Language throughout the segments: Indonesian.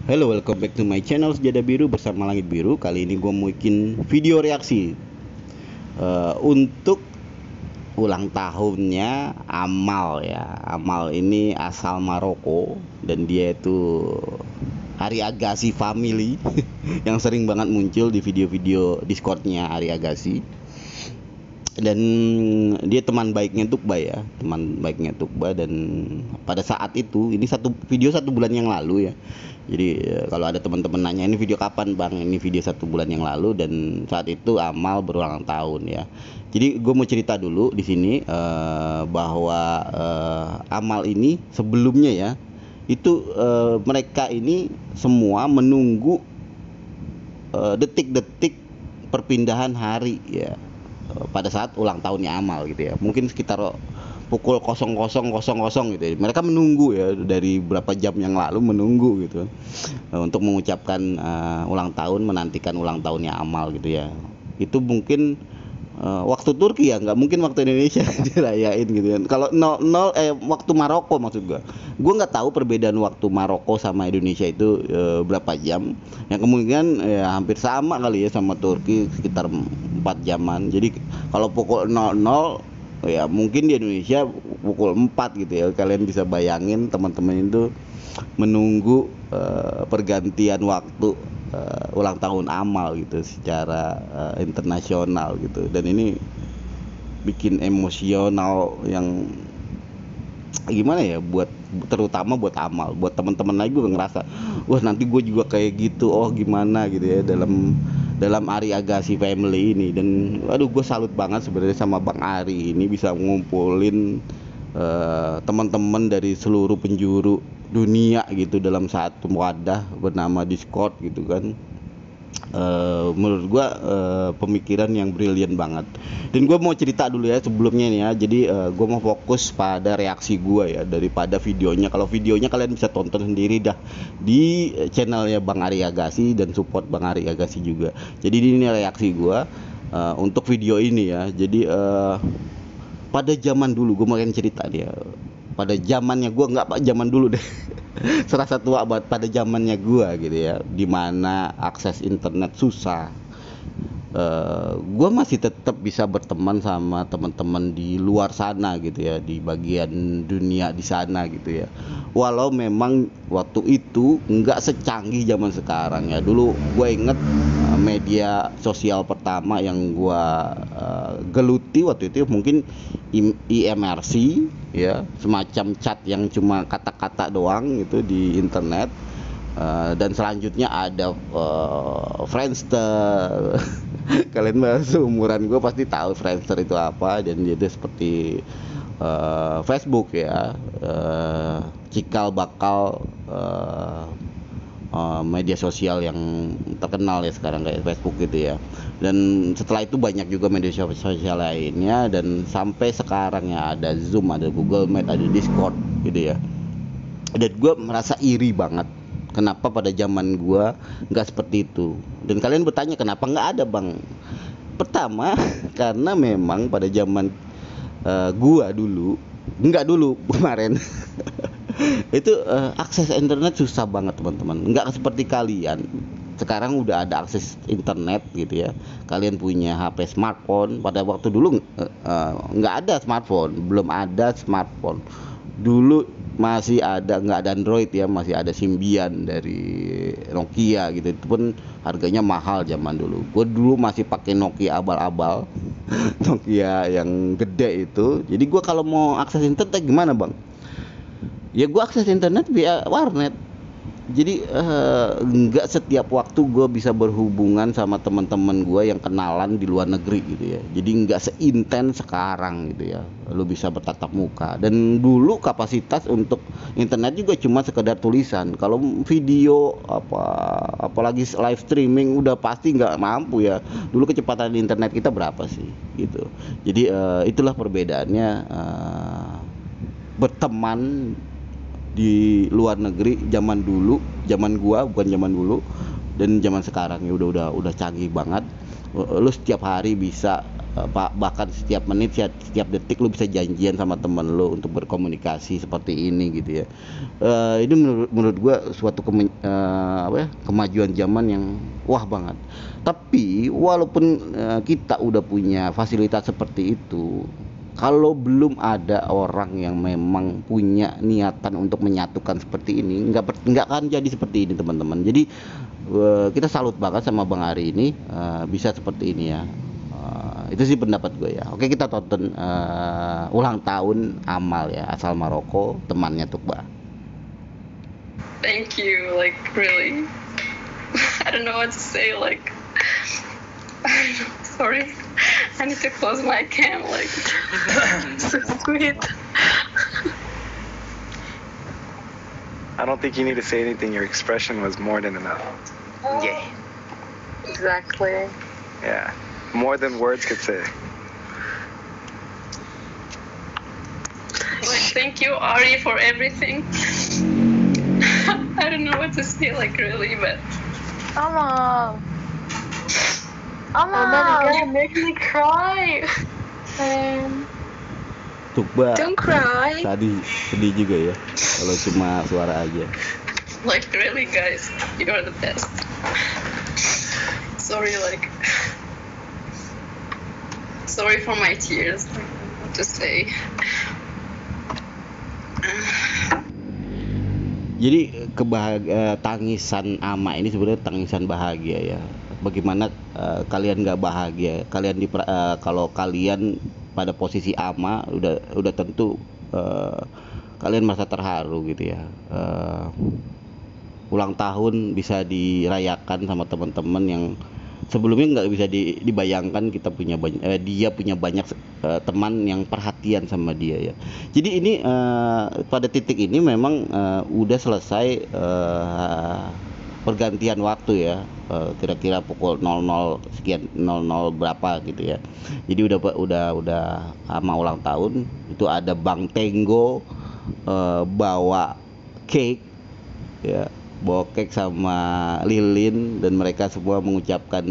Hello, welcome back to my channel Sejadah Biru bersama Langit Biru. Kali ini gue mau bikin video reaksi untuk ulang tahunnya Amal ya. Amal ini asal Maroko dan dia itu Ari Agassi family yang sering banget muncul di video-video Discordnya Ari Agassi. Dan dia teman baiknya Tukba ya, teman baiknya Tukba. Dan pada saat itu, ini video 1 bulan yang lalu ya. Jadi kalau ada teman-teman nanya ini video kapan bang, ini video 1 bulan yang lalu. Dan saat itu Amal berulang tahun ya. Jadi gue mau cerita dulu di sini bahwa Amal ini sebelumnya ya, itu mereka ini semua menunggu detik-detik perpindahan hari ya, pada saat ulang tahunnya Amal gitu ya. Mungkin sekitar pukul 00.00 gitu ya. Mereka menunggu ya, dari berapa jam yang lalu menunggu gitu untuk mengucapkan ulang tahun, menantikan ulang tahunnya Amal gitu ya. Itu mungkin waktu Turki ya, nggak mungkin waktu Indonesia dirayain gitu kan. Kalau waktu Maroko maksud gue nggak tahu perbedaan waktu Maroko sama Indonesia itu berapa jam. Yang kemungkinan ya hampir sama kali ya sama Turki, sekitar 4 jaman. Jadi kalau pukul 00 ya mungkin di Indonesia pukul 4 gitu ya. Kalian bisa bayangin teman-teman itu menunggu pergantian waktu ulang tahun Amal gitu secara internasional gitu. Dan ini bikin emosional yang gimana ya, terutama buat Amal. Buat teman-teman lagi gue ngerasa wah nanti gue juga kayak gitu, oh gimana gitu ya, dalam Ari Agassi family ini. Dan aduh, gue salut banget sebenarnya sama Bang Ari ini bisa ngumpulin teman-teman dari seluruh penjuru dunia gitu dalam satu wadah bernama Discord gitu kan. Menurut gue pemikiran yang brilian banget. Dan gue mau cerita dulu ya sebelumnya nih ya. Jadi gue mau fokus pada reaksi gue ya daripada videonya. Kalau videonya kalian bisa tonton sendiri dah di channelnya Bang Ari Agassi dan support Bang Ari Agassi juga. Jadi ini reaksi gue untuk video ini ya. Jadi pada zaman dulu, gue mau cerita dia. Pada zamannya gue, nggak pak zaman dulu deh. Serasa tua banget pada zamannya gue gitu ya, dimana akses internet susah. Gue masih tetap bisa berteman sama teman-teman di luar sana gitu ya, di bagian dunia di sana gitu ya. Walau memang waktu itu nggak secanggih zaman sekarang ya. Dulu gue inget media sosial pertama yang gue geluti waktu itu mungkin IMRC ya, semacam chat yang cuma kata-kata doang gitu di internet. Dan selanjutnya ada Friendster. Kalian seumuran gue pasti tahu Friendster itu apa. Dan itu seperti Facebook ya, cikal bakal media sosial yang terkenal ya sekarang kayak Facebook gitu ya. Dan setelah itu banyak juga media sosial lainnya, dan sampai sekarang ya ada Zoom, ada Google Meet, ada Discord gitu ya. Dan gue merasa iri banget kenapa pada zaman gue nggak seperti itu. Dan kalian bertanya kenapa nggak ada bang? Pertama karena memang pada zaman gua dulu, nggak dulu kemarin itu akses internet susah banget teman-teman. Nggak seperti kalian sekarang udah ada akses internet gitu ya. Kalian punya HP smartphone. Pada waktu dulu nggak ada smartphone, belum ada smartphone. Dulu masih ada, nggak ada Android ya, masih ada Symbian dari Nokia gitu. Itu pun harganya mahal zaman dulu. Gue dulu masih pakai Nokia abal-abal. Nokia yang gede itu. Jadi gue kalau mau akses internet gimana bang? Ya gue akses internet via warnet. Jadi nggak setiap waktu gue bisa berhubungan sama teman-teman gue yang kenalan di luar negeri gitu ya. Jadi nggak seintens sekarang gitu ya, lu bisa bertatap muka. Dan dulu kapasitas untuk internet juga cuma sekedar tulisan. Kalau video apalagi live streaming udah pasti nggak mampu ya. Dulu kecepatan internet kita berapa sih gitu. Jadi itulah perbedaannya berteman di luar negeri zaman dulu, zaman gua bukan zaman dulu, dan zaman sekarang ya udah canggih banget. Lu setiap hari bisa bahkan setiap menit, setiap detik lu bisa janjian sama temen lu untuk berkomunikasi seperti ini gitu ya. Ini menurut gua suatu kemajuan zaman yang wah banget. Tapi walaupun kita udah punya fasilitas seperti itu, kalau belum ada orang yang memang punya niatan untuk menyatukan seperti ini, nggak akan jadi seperti ini teman-teman. Jadi kita salut banget sama Bang Ari ini bisa seperti ini ya. Itu sih pendapat gue ya. Oke, kita tonton ulang tahun Amal ya, asal Maroko, temannya Tukba. Thank you, like really. I don't know what to say, like sorry. I need to close my cam, like so sweet. I don't think you need to say anything. Your expression was more than enough. Yeah. Exactly. Yeah. More than words could say. Like, thank you, Ari, for everything. I don't know what to say, like, really, but Amal, you make me cry. Tukba Don't cry. tadi sedih juga ya kalau cuma suara aja. Like, really, guys, you're the best. Sorry, like, sorry for my tears. Like, what to say? Jadi tangisan Ama ini sebenarnya tangisan bahagia ya. Bagaimana kalian nggak bahagia? Kalau kalian pada posisi Ama udah tentu kalian merasa terharu gitu ya. Ulang tahun bisa dirayakan sama teman-teman yang sebelumnya nggak bisa dibayangkan. Dia punya banyak teman yang perhatian sama dia ya. Jadi ini pada titik ini memang udah selesai pergantian waktu ya, kira-kira pukul 00 sekian, 00 berapa gitu ya. Jadi udah sama ulang tahun itu ada Bang Tenggo bawa cake ya, bawa cake sama lilin, dan mereka semua mengucapkan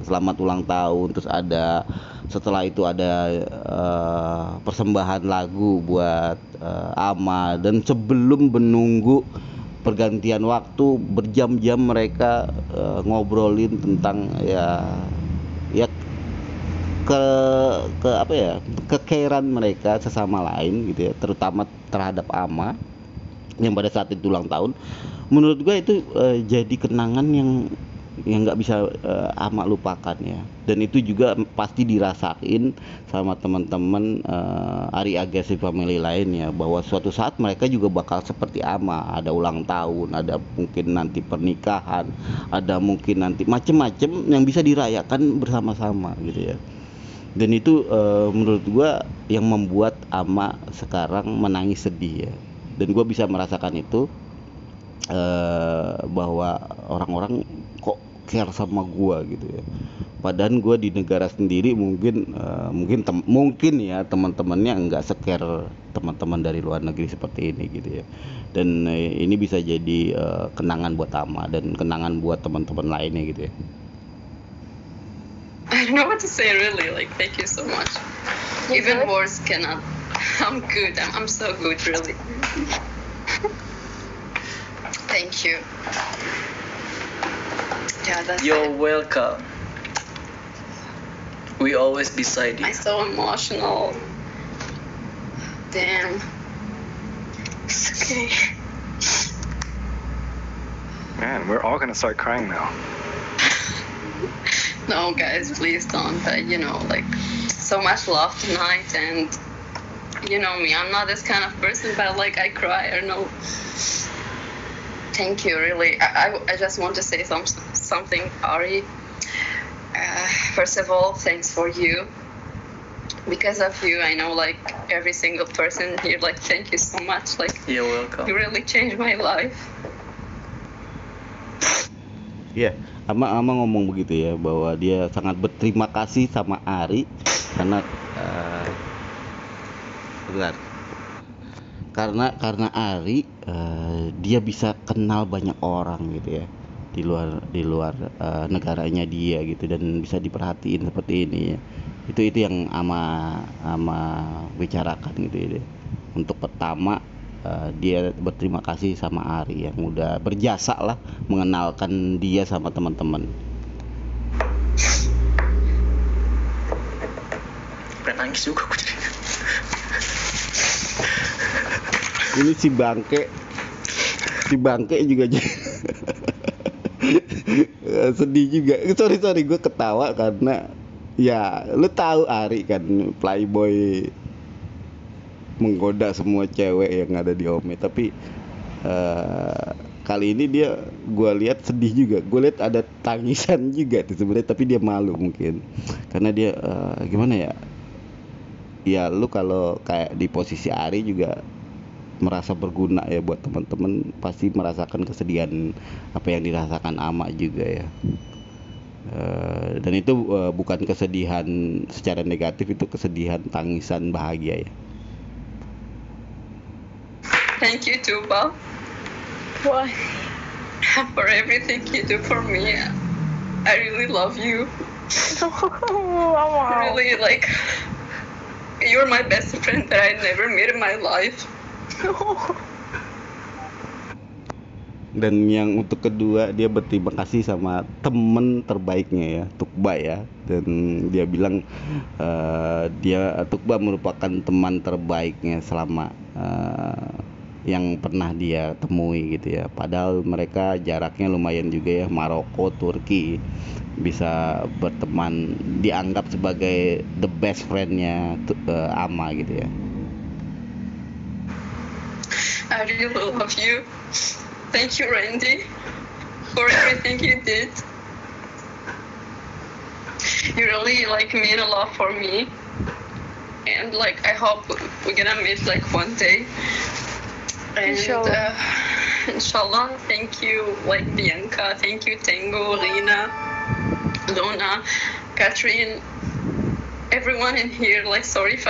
selamat ulang tahun. Terus setelah itu ada persembahan lagu buat Ama, dan sebelum menunggu pergantian waktu berjam-jam mereka ngobrolin tentang ya kekeran mereka sesama lain gitu ya, terutama terhadap Ama yang pada saat itu ulang tahun. Menurut gue itu jadi kenangan yang nggak bisa Ama lupakan ya, dan itu juga pasti dirasain sama teman-teman Ari Agassi family lainnya, bahwa suatu saat mereka juga bakal seperti Ama, ada ulang tahun, ada mungkin nanti pernikahan, ada mungkin nanti macem-macem yang bisa dirayakan bersama-sama gitu ya. Dan itu menurut gua yang membuat Ama sekarang menangis sedih ya, dan gua bisa merasakan itu bahwa orang-orang kok care sama gua gitu ya. Padahal gua di negara sendiri mungkin ya teman-temannya enggak se-care teman-teman dari luar negeri seperti ini gitu ya. Dan ini bisa jadi kenangan buat Ama dan kenangan buat teman-teman lainnya gitu ya. I don't know what to say, really. Like, thank you so much. Even words cannot. I'm good. I'm so good, really. Thank you. Yeah, that's You're it. welcome. We always beside you. I'm so emotional. Damn. It's okay. Man, we're all gonna start crying now. No, guys, please don't. Like, so much love tonight, and you know me, I'm not this kind of person, but like, I cry, I don't know. Thank you, really. I just want to say something, Ari. First of all, thanks for you. Because of you, I know, like, every single person here, like, thank you so much. Like, You're welcome. you really changed my life. Iya, Ama ngomong begitu ya, bahwa dia sangat berterima kasih sama Ari karena karena Ari dia bisa kenal banyak orang gitu ya di luar negaranya dia gitu, dan bisa diperhatiin seperti ini ya. Itu yang ama bicarakan gitu ya dia. Untuk pertama dia berterima kasih sama Ari yang udah berjasa lah mengenalkan dia sama teman-teman. Pengen nangis juga aku jadi. Ini si bangke juga sedih juga. Sorry gue ketawa karena ya lu tahu Ari kan playboy menggoda semua cewek yang ada di Ome, tapi kali ini dia gue lihat sedih juga. Gue lihat ada tangisan juga tuh sebenarnya, tapi dia malu mungkin karena dia gimana ya? Ya lu kalau kayak di posisi Ari juga merasa berguna ya buat teman-teman, pasti merasakan kesedihan apa yang dirasakan Ama juga ya. Dan itu bukan kesedihan secara negatif, itu kesedihan tangisan bahagia ya. Thank you too, Bob, Why? for everything you do for me. I really love you. Mama. Really, like, you're my best friend that I never met in my life. Dan yang untuk kedua, dia berterima kasih sama temen terbaiknya ya, Tukba ya. Dan dia bilang Tukba merupakan teman terbaiknya selama yang pernah dia temui gitu ya. Padahal mereka jaraknya lumayan juga ya, Maroko, Turki, bisa berteman, dianggap sebagai the best friendnya Ama gitu ya. I really love you. Thank you, Randy, for everything you did. You really like mean a lot for me, and like I hope we're gonna meet like one day. And Inshallah. Inshallah. Thank you, like Bianca. Thank you, Tango, Rina, Luna, Catherine, everyone in here. Like, sorry if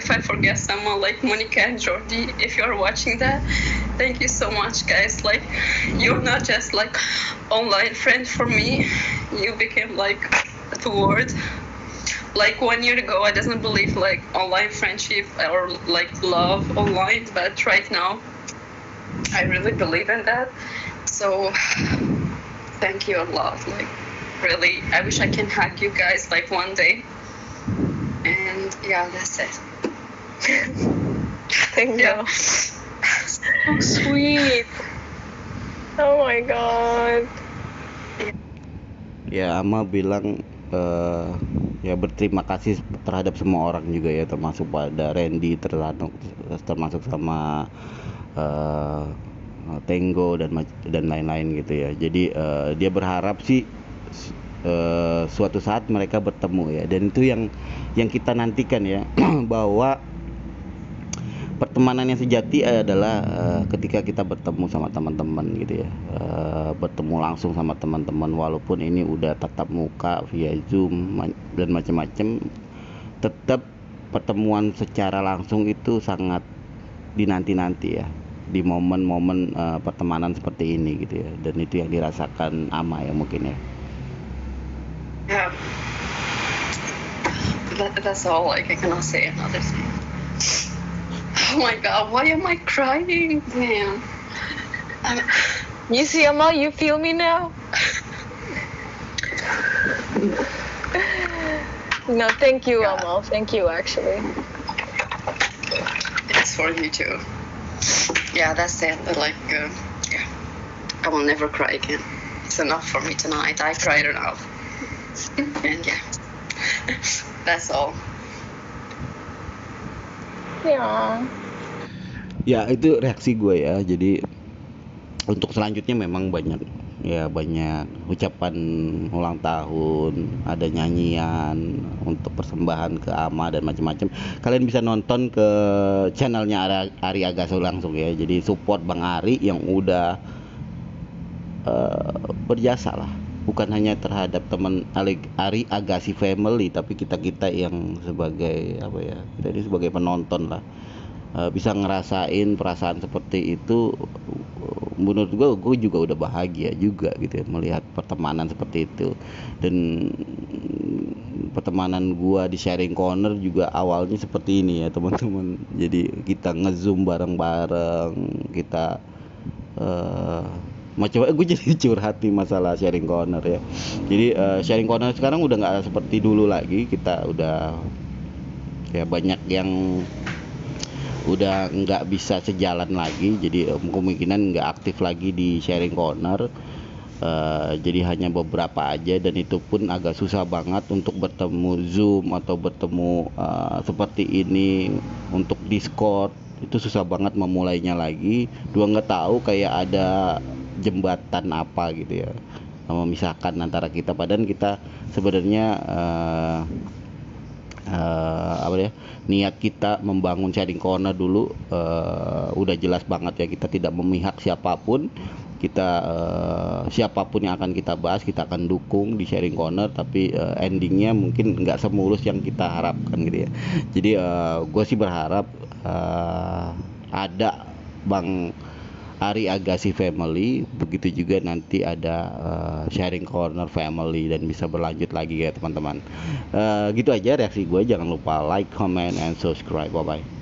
I forget someone, like Monica and Jordi. If you are watching that, thank you so much, guys. Like, you're not just like online friend for me. You became like the word. Like 1 year ago, I didn't believe like online friendship or like love online, but right now, I really believe in that. So, thank you a lot. Like, really, I wish I can hug you guys like one day. And yeah, that's it. Thank you. Yeah. So sweet. Oh my god. Ya, Ama bilang ya berterima kasih terhadap semua orang juga ya, termasuk pada Randy, termasuk sama Tango dan lain-lain gitu ya. Jadi dia berharap sih suatu saat mereka bertemu ya, dan itu yang kita nantikan ya bahwa pertemanan yang sejati adalah ketika kita bertemu sama teman-teman gitu ya, bertemu langsung sama teman-teman, walaupun ini udah tatap muka via Zoom dan macam-macam, tetap pertemuan secara langsung itu sangat dinanti-nanti ya, di momen-momen pertemanan seperti ini gitu ya. Dan itu yang dirasakan Ama ya mungkin ya. Yeah. That's all. Like, I cannot say another thing. Oh my god, why am I crying? Damn. You see, Amal, you feel me now? No, thank you, Yeah. Amal. Thank you, actually. It's for you too. Yeah, that's it. Like, yeah, I will never cry again. It's enough for me tonight. I cried enough. And yeah, that's all. Yeah. Ya itu reaksi gue ya. Jadi untuk selanjutnya memang banyak ucapan ulang tahun, ada nyanyian untuk persembahan ke Ama dan macam-macam. Kalian bisa nonton ke channelnya Ari Agaso langsung ya. Jadi support Bang Ari yang udah berjasa lah, bukan hanya terhadap teman Ari Agassi family, tapi kita yang sebagai kita ini sebagai penonton lah, bisa ngerasain perasaan seperti itu, menurut gue juga udah bahagia juga gitu ya, melihat pertemanan seperti itu. Dan pertemanan gue di sharing corner juga awalnya seperti ini ya teman-teman. Jadi kita ngezoom bareng-bareng, kita macam gue jadi curhat nih masalah sharing corner ya. Jadi sharing corner sekarang udah nggak seperti dulu lagi. Kita udah ya banyak yang udah nggak bisa sejalan lagi, jadi kemungkinan nggak aktif lagi di sharing corner. Jadi hanya beberapa aja, dan itu pun agak susah banget untuk bertemu Zoom atau bertemu seperti ini untuk Discord. Itu susah banget memulainya lagi. Dua nggak tahu kayak ada jembatan apa gitu ya memisahkan antara kita, padahal kita sebenarnya apa ya, niat kita membangun sharing corner dulu udah jelas banget ya, kita tidak memihak siapapun. Kita siapapun yang akan kita bahas kita akan dukung di sharing corner, tapi endingnya mungkin nggak semulus yang kita harapkan gitu ya. Jadi gue sih berharap ada Bang Ari Agassi family, begitu juga nanti ada sharing corner family, dan bisa berlanjut lagi ya teman-teman. Gitu aja reaksi gue. Jangan lupa like, comment, and subscribe. Bye bye.